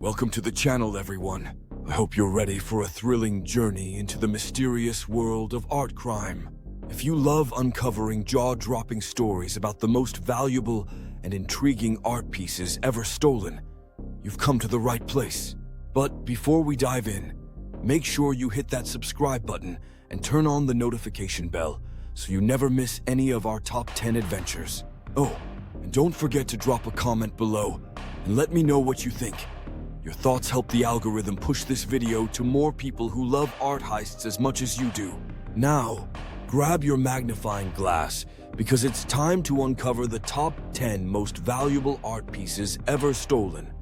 Welcome to the channel, everyone. I hope you're ready for a thrilling journey into the mysterious world of art crime. If you love uncovering jaw-dropping stories about the most valuable and intriguing art pieces ever stolen, you've come to the right place. But before we dive in, make sure you hit that subscribe button and turn on the notification bell so you never miss any of our top 10 adventures. Oh, and don't forget to drop a comment below and let me know what you think. Your thoughts help the algorithm push this video to more people who love art heists as much as you do. Now, grab your magnifying glass because it's time to uncover the top 10 most valuable art pieces ever stolen.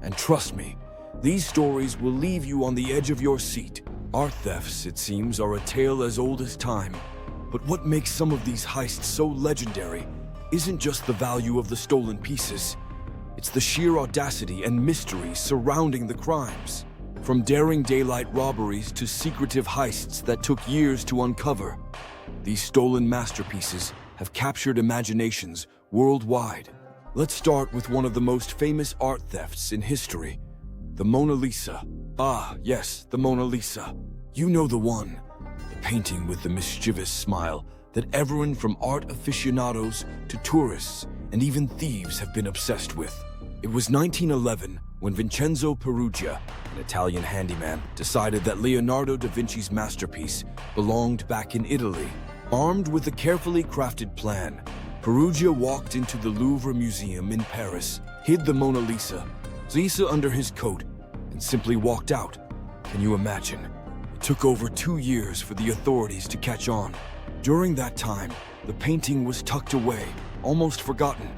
And trust me, these stories will leave you on the edge of your seat. Art thefts, it seems, are a tale as old as time. But what makes some of these heists so legendary isn't just the value of the stolen pieces. It's the sheer audacity and mystery surrounding the crimes. From daring daylight robberies to secretive heists that took years to uncover, these stolen masterpieces have captured imaginations worldwide. Let's start with one of the most famous art thefts in history, the Mona Lisa. Ah, yes, the Mona Lisa. You know the one, the painting with the mischievous smile that everyone from art aficionados to tourists and even thieves have been obsessed with. It was 1911 when Vincenzo Peruggia, an Italian handyman, decided that Leonardo da Vinci's masterpiece belonged back in Italy. Armed with a carefully crafted plan, Peruggia walked into the Louvre Museum in Paris, hid the Mona Lisa under his coat, and simply walked out. Can you imagine? It took over 2 years for the authorities to catch on. During that time, the painting was tucked away, almost forgotten,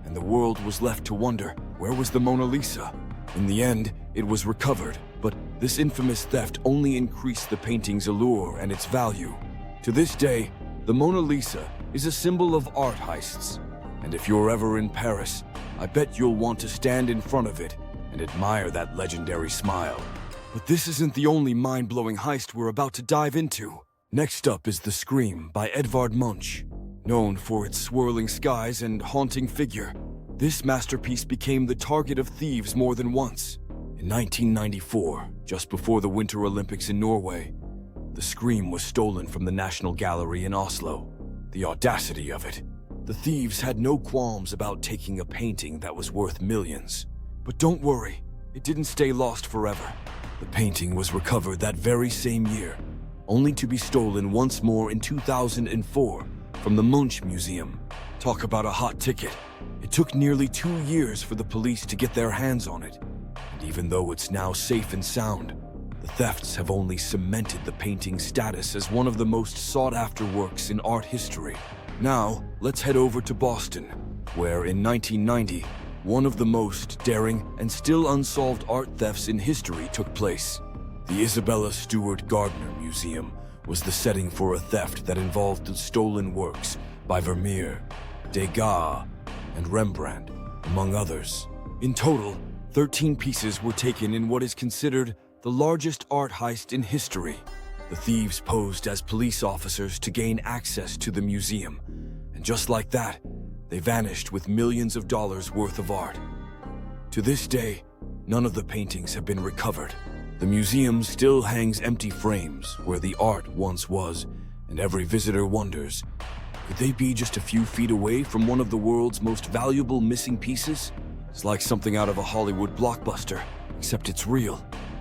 and the world was left to wonder, where was the Mona Lisa? In the end, it was recovered, but this infamous theft only increased the painting's allure and its value. To this day, the Mona Lisa is a symbol of art heists, and if you're ever in Paris, I bet you'll want to stand in front of it and admire that legendary smile. But this isn't the only mind-blowing heist we're about to dive into. Next up is The Scream by Edvard Munch. Known for its swirling skies and haunting figure, this masterpiece became the target of thieves more than once. In 1994, just before the Winter Olympics in Norway, The Scream was stolen from the National Gallery in Oslo. The audacity of it. The thieves had no qualms about taking a painting that was worth millions. But don't worry, it didn't stay lost forever. The painting was recovered that very same year, only to be stolen once more in 2004 from the Munch Museum. Talk about a hot ticket. It took nearly 2 years for the police to get their hands on it. And even though it's now safe and sound, the thefts have only cemented the painting's status as one of the most sought-after works in art history. Now, let's head over to Boston, where in 1990, one of the most daring and still unsolved art thefts in history took place. The Isabella Stewart Gardner Museum was the setting for a theft that involved the stolen works by Vermeer, Degas, and Rembrandt, among others. In total, 13 pieces were taken in what is considered the largest art heist in history. The thieves posed as police officers to gain access to the museum, and just like that, they vanished with millions of dollars worth of art. To this day, none of the paintings have been recovered. The museum still hangs empty frames where the art once was, and every visitor wonders, could they be just a few feet away from one of the world's most valuable missing pieces? It's like something out of a Hollywood blockbuster, except it's real.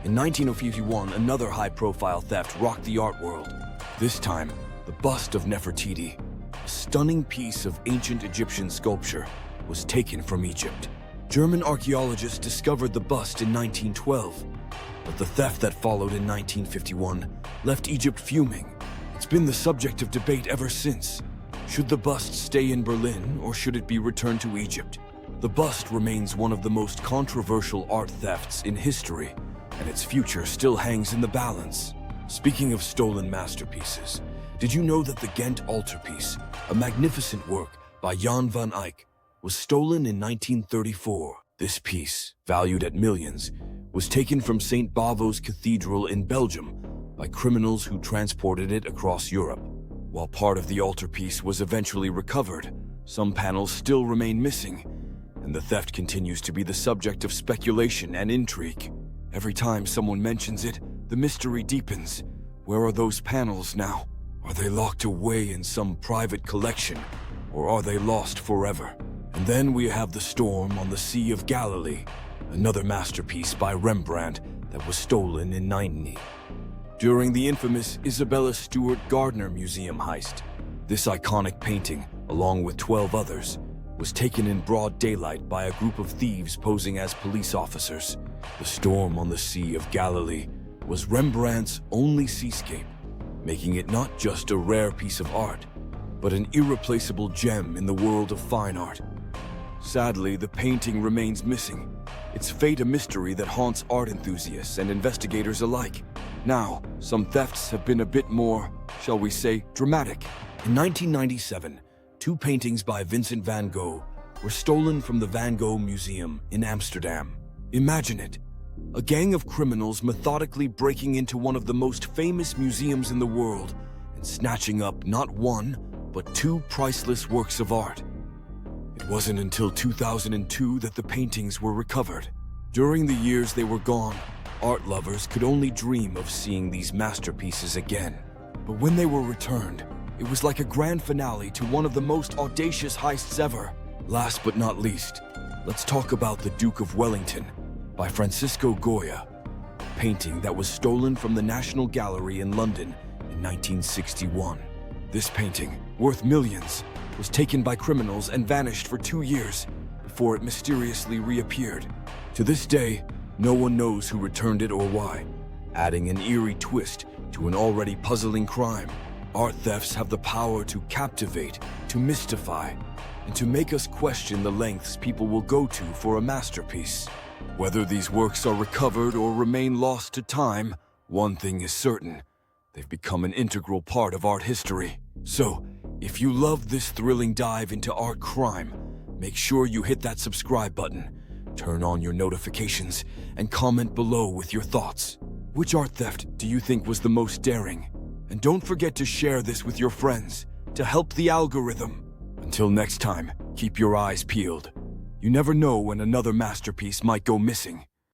In 1951, another high-profile theft rocked the art world. This time, the bust of Nefertiti, a stunning piece of ancient Egyptian sculpture, was taken from Egypt. German archaeologists discovered the bust in 1912, but the theft that followed in 1951 left Egypt fuming. It's been the subject of debate ever since. Should the bust stay in Berlin or should it be returned to Egypt? The bust remains one of the most controversial art thefts in history, and its future still hangs in the balance. Speaking of stolen masterpieces, did you know that the Ghent altarpiece, a magnificent work by Jan van Eyck, was stolen in 1934? This piece, valued at millions, was taken from St. Bavo's Cathedral in Belgium by criminals who transported it across Europe. While part of the altarpiece was eventually recovered, some panels still remain missing, and the theft continues to be the subject of speculation and intrigue. Every time someone mentions it, the mystery deepens. Where are those panels now? Are they locked away in some private collection, or are they lost forever? And then we have The Storm on the Sea of Galilee, another masterpiece by Rembrandt that was stolen in 1990. During the infamous Isabella Stewart Gardner Museum heist, this iconic painting, along with 12 others, was taken in broad daylight by a group of thieves posing as police officers. The Storm on the Sea of Galilee was Rembrandt's only seascape, making it not just a rare piece of art, but an irreplaceable gem in the world of fine art. Sadly, the painting remains missing, its fate a mystery that haunts art enthusiasts and investigators alike. Now, some thefts have been a bit more, shall we say, dramatic. In 1997, 2 paintings by Vincent van Gogh were stolen from the Van Gogh Museum in Amsterdam. Imagine it, a gang of criminals methodically breaking into one of the most famous museums in the world and snatching up not one, but 2 priceless works of art. It wasn't until 2002 that the paintings were recovered. During the years they were gone, art lovers could only dream of seeing these masterpieces again. But when they were returned, it was like a grand finale to one of the most audacious heists ever. Last but not least, let's talk about The Duke of Wellington by Francisco Goya, a painting that was stolen from the National Gallery in London in 1961. This painting, worth millions, was taken by criminals and vanished for 2 years before it mysteriously reappeared. To this day, no one knows who returned it or why, adding an eerie twist to an already puzzling crime. Art thefts have the power to captivate, to mystify, and to make us question the lengths people will go to for a masterpiece. Whether these works are recovered or remain lost to time, one thing is certain: they've become an integral part of art history. So, if you love this thrilling dive into art crime, make sure you hit that subscribe button, turn on your notifications, and comment below with your thoughts. Which art theft do you think was the most daring? And don't forget to share this with your friends to help the algorithm. Until next time, keep your eyes peeled. You never know when another masterpiece might go missing.